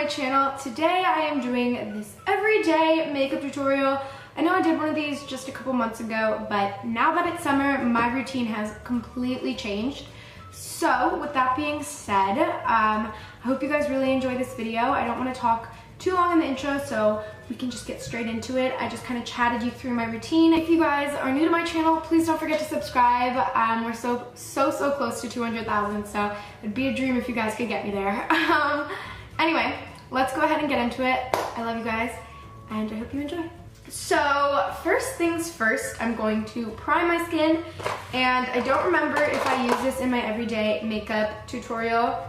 channel. Today I am doing this everyday makeup tutorial. I know I did one of these just a couple months ago, but now that it's summer, my routine has completely changed. So with that being said, I hope you guys really enjoy this video. I don't want to talk too long in the intro, so we can just get straight into it. I just kind of chatted you through my routine. If you guys are new to my channel, please don't forget to subscribe. We're so close to 200,000, so it'd be a dream if you guys could get me there. Anyway, let's go ahead and get into it. I love you guys, and I hope you enjoy. So first things first, I'm going to prime my skin, and I don't remember if I used this in my everyday makeup tutorial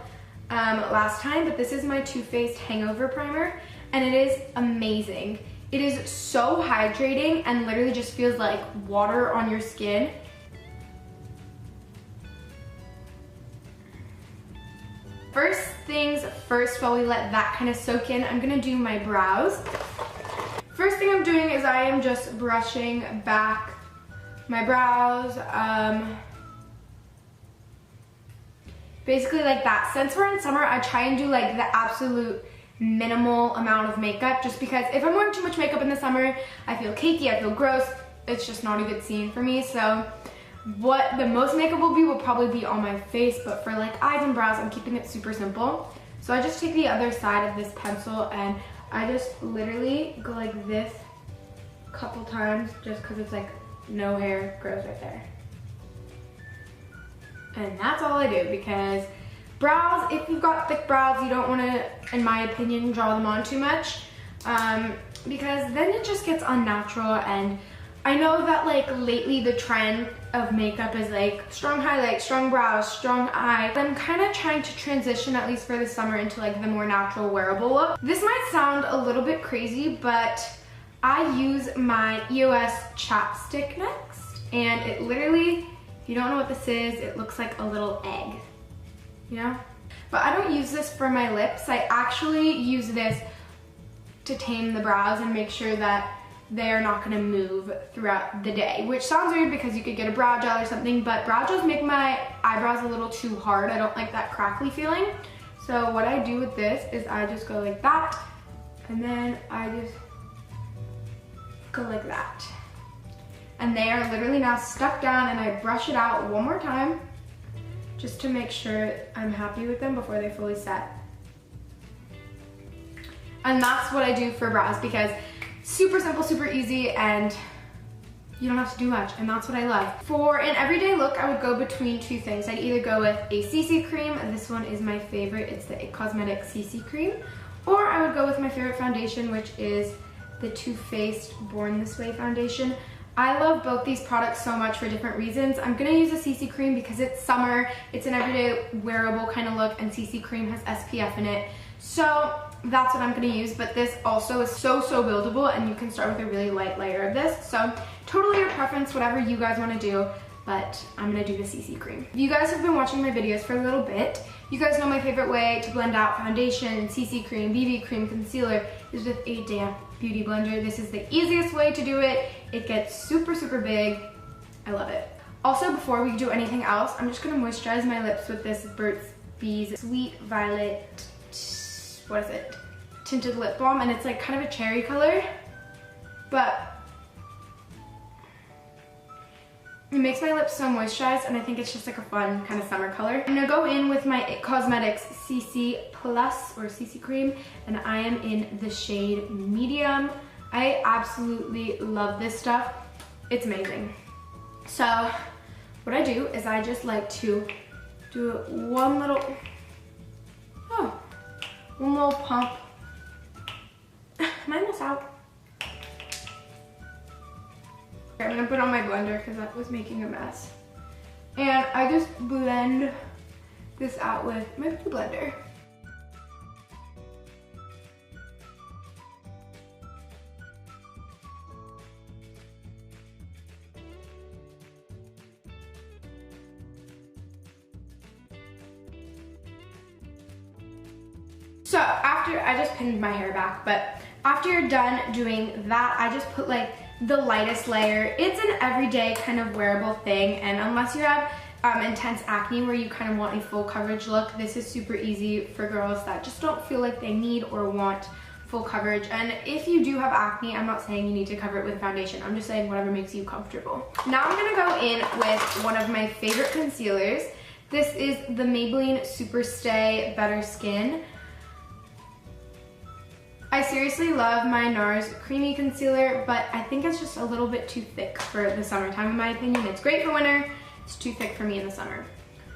last time, but this is my Too Faced Hangover Primer, and it is amazing. It is so hydrating and literally just feels like water on your skin. First things first, while we let that kind of soak in, I'm gonna do my brows. First thing I'm doing is I am just brushing back my brows, basically like that. Since we're in summer, I try and do like the absolute minimal amount of makeup, just because if I'm wearing too much makeup in the summer, I feel cakey, I feel gross. It's just not a good scene for me. So what the most makeup will probably be on my face, but for like eyes and brows, I'm keeping it super simple. So I just take the other side of this pencil and I just literally go like this a couple times, just because it's like no hair grows right there. And that's all I do, because brows, if you've got thick brows, you don't want to, in my opinion, draw them on too much, because then it just gets unnatural. And I know that like lately the trend of makeup is like strong highlights, strong brows, strong eyes. I'm kind of trying to transition, at least for the summer, into like the more natural wearable look. This might sound a little bit crazy, but I use my EOS chapstick next, and it literally, if you don't know what this is, it looks like a little egg, you know? But I don't use this for my lips. I actually use this to tame the brows and make sure that they're not gonna move throughout the day, which sounds weird because you could get a brow gel or something, but brow gels make my eyebrows a little too hard. I don't like that crackly feeling. So what I do with this is I just go like that, and then I just go like that. And they are literally now stuck down, and I brush it out one more time just to make sure I'm happy with them before they fully set. And that's what I do for brows, because super simple, super easy, and you don't have to do much, and that's what I love. For an everyday look, I would go between two things. I'd either go with a CC cream, and this one is my favorite, it's the It Cosmetics CC cream, or I would go with my favorite foundation, which is the Too Faced Born This Way foundation. I love both these products so much for different reasons. I'm gonna use a CC cream because it's summer, it's an everyday wearable kind of look, and CC cream has SPF in it. So that's what I'm gonna use, but this also is so buildable, and you can start with a really light layer of this. So totally your preference, whatever you guys wanna do, but I'm gonna do the CC cream. If you guys have been watching my videos for a little bit, you guys know my favorite way to blend out foundation, CC cream, BB cream, concealer is with a damp beauty blender. This is the easiest way to do it. It gets super big. I love it. Also, before we do anything else, I'm just gonna moisturize my lips with this Burt's Bees Sweet Violet, what is it? Tinted lip balm, and it's like kind of a cherry color, but it makes my lips so moisturized, and I think it's just like a fun kind of summer color. I'm gonna go in with my It Cosmetics CC Plus or CC cream, and I am in the shade medium. I absolutely love this stuff. It's amazing. So what I do is I just like to do one little pump. Am I almost out? I'm gonna put on my blender because that was making a mess. And I just blend this out with my beauty blender. So after, I just pinned my hair back, but after you're done doing that, I just put like the lightest layer. It's an everyday kind of wearable thing, and unless you have intense acne where you kind of want a full coverage look, this is super easy for girls that just don't feel like they need or want full coverage. And if you do have acne, I'm not saying you need to cover it with foundation. I'm just saying whatever makes you comfortable. Now I'm gonna go in with one of my favorite concealers. This is the Maybelline Super Stay Better Skin. I seriously love my NARS Creamy Concealer, but I think it's just a little bit too thick for the summertime in my opinion. It's great for winter, it's too thick for me in the summer.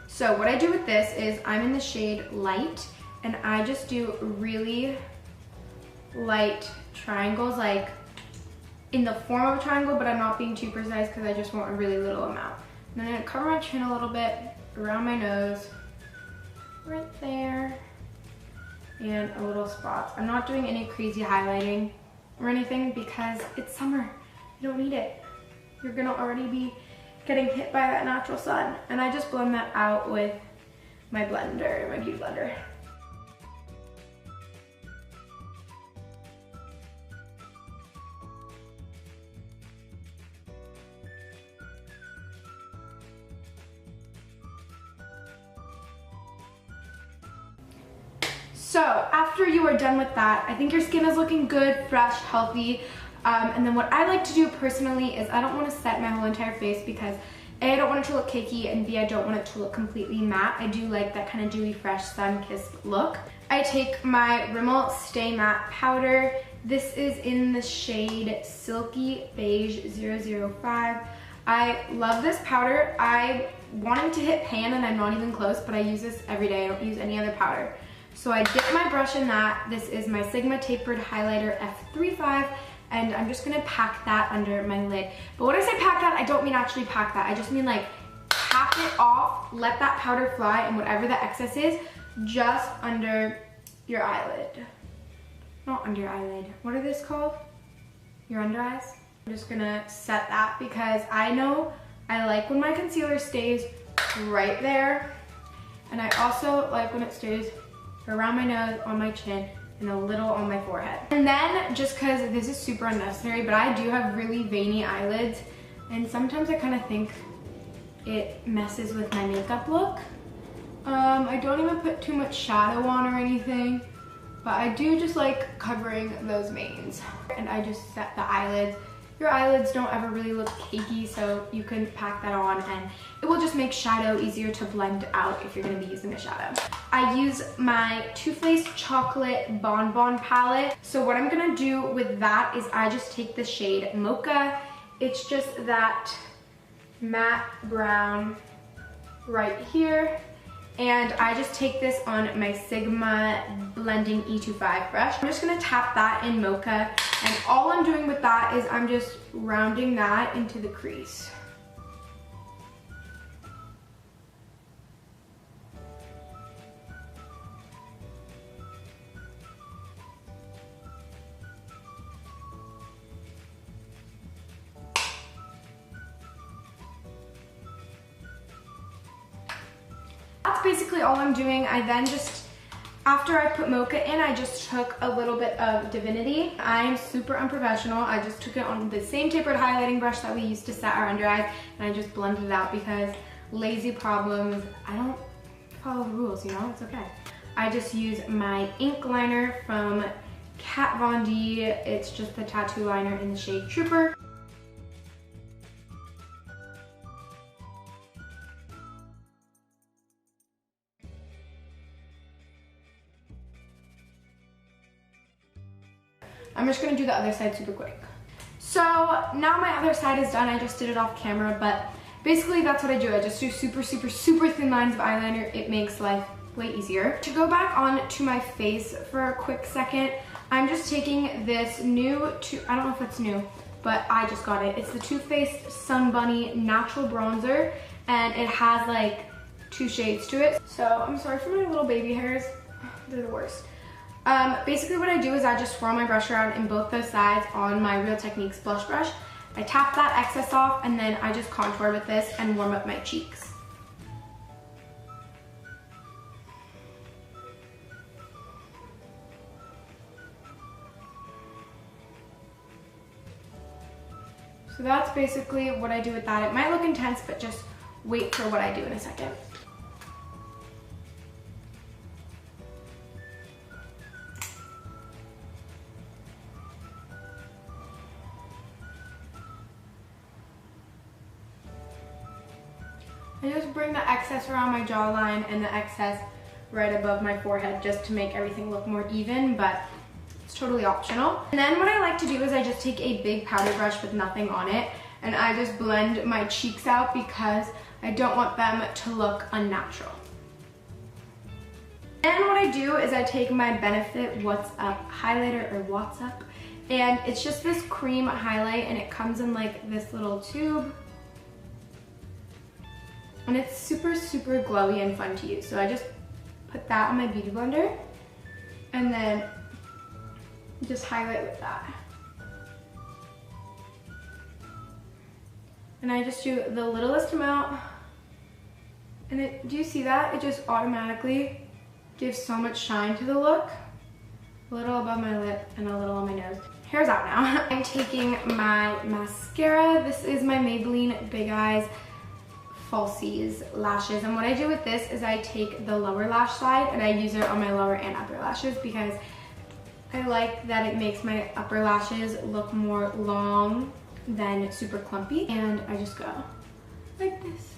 So what I do with this is I'm in the shade Light, and I just do really light triangles, like in the form of a triangle, but I'm not being too precise because I just want a really little amount. And then I'm gonna cover my chin a little bit, around my nose, right there, and a little spots. I'm not doing any crazy highlighting or anything because it's summer. You don't need it. You're gonna already be getting hit by that natural sun. And I just blend that out with my blender, my beauty blender. So after you are done with that, I think your skin is looking good, fresh, healthy. And then what I like to do personally is I don't want to set my whole entire face because A, I don't want it to look cakey, and B, I don't want it to look completely matte. I do like that kind of dewy, fresh, sun-kissed look. I take my Rimmel Stay Matte Powder. This is in the shade Silky Beige 005. I love this powder. I wanted to hit pan and I'm not even close, but I use this every day. I don't use any other powder. So I dip my brush in that. This is my Sigma Tapered Highlighter F35, and I'm just gonna pack that under my lid. But when I say pack that, I don't mean actually pack that. I just mean like tap it off, let that powder fly, and whatever the excess is, just under your eyelid. Not under your eyelid. What are this called? Your under eyes? I'm just gonna set that because I know I like when my concealer stays right there, and I also like when it stays around my nose, on my chin, and a little on my forehead. And then, just because this is super unnecessary, but I do have really veiny eyelids, and sometimes I kind of think it messes with my makeup look. I don't even put too much shadow on or anything, but I do just like covering those veins. And I just set the eyelids. Your eyelids don't ever really look cakey, so you can pack that on and it will just make shadow easier to blend out if you're gonna be using a shadow. I use my Too Faced Chocolate Bon Bon palette. So what I'm gonna do with that is I just take the shade Mocha. It's just that matte brown right here. And I just take this on my Sigma Blending E25 brush. I'm just gonna tap that in Mocha, and all I'm doing with that is I'm just rounding that into the crease. That's basically all I'm doing. I then just, after I put Mocha in, I just took a little bit of Divinity. I'm super unprofessional. I just took it on the same tapered highlighting brush that we used to set our under eyes, and I just blended it out because lazy problems, I don't follow the rules, you know, it's okay. I just use my ink liner from Kat Von D. It's just the tattoo liner in the shade Trooper. I'm just gonna do the other side super quick. So now my other side is done. I just did it off camera, but basically that's what I do. I just do super, super, super thin lines of eyeliner. It makes life way easier. To go back on to my face for a quick second, I'm just taking this new, I don't know if it's new, but I just got it. It's the Too Faced Sun Bunny Natural Bronzer, and it has like 2 shades to it. So I'm sorry for my little baby hairs. They're the worst. Basically what I do is I just swirl my brush around in both those sides on my Real Techniques blush brush. I tap that excess off, and then I just contour with this and warm up my cheeks. So that's basically what I do with that. It might look intense, but just wait for what I do in a second. I just bring the excess around my jawline and the excess right above my forehead just to make everything look more even, but it's totally optional. And then what I like to do is I just take a big powder brush with nothing on it and I just blend my cheeks out because I don't want them to look unnatural. And what I do is I take my Benefit What's Up highlighter, or What's Up, and it's just this cream highlight and it comes in like this little tube. And it's super, super glowy and fun to use. So I just put that on my beauty blender and then just highlight with that. And I just do the littlest amount. And do you see that? It just automatically gives so much shine to the look. A little above my lip and a little on my nose. Hair's out now. I'm taking my mascara. This is my Maybelline Big Eyes Falsies lashes, and what I do with this is I take the lower lash side and I use it on my lower and upper lashes because I like that it makes my upper lashes look more long than super clumpy, and I just go like this.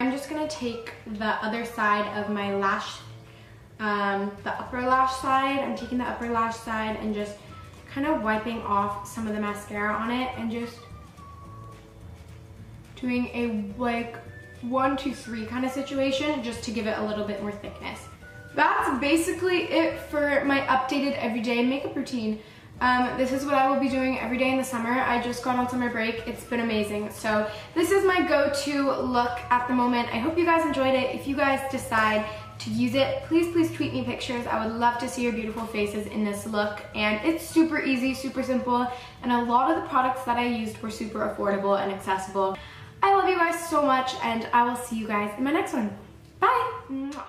I'm just gonna take the other side of my lash, the upper lash side. I'm taking the upper lash side and just kind of wiping off some of the mascara on it and just doing a like 1, 2, 3 kind of situation just to give it a little bit more thickness. That's basically it for my updated everyday makeup routine. This is what I will be doing every day in the summer. I just got on summer break. It's been amazing. So this is my go-to look at the moment. I hope you guys enjoyed it. If you guys decide to use it, please tweet me pictures. I would love to see your beautiful faces in this look. And it's super easy, super simple. And a lot of the products that I used were super affordable and accessible. I love you guys so much, and I will see you guys in my next one. Bye! Mwah.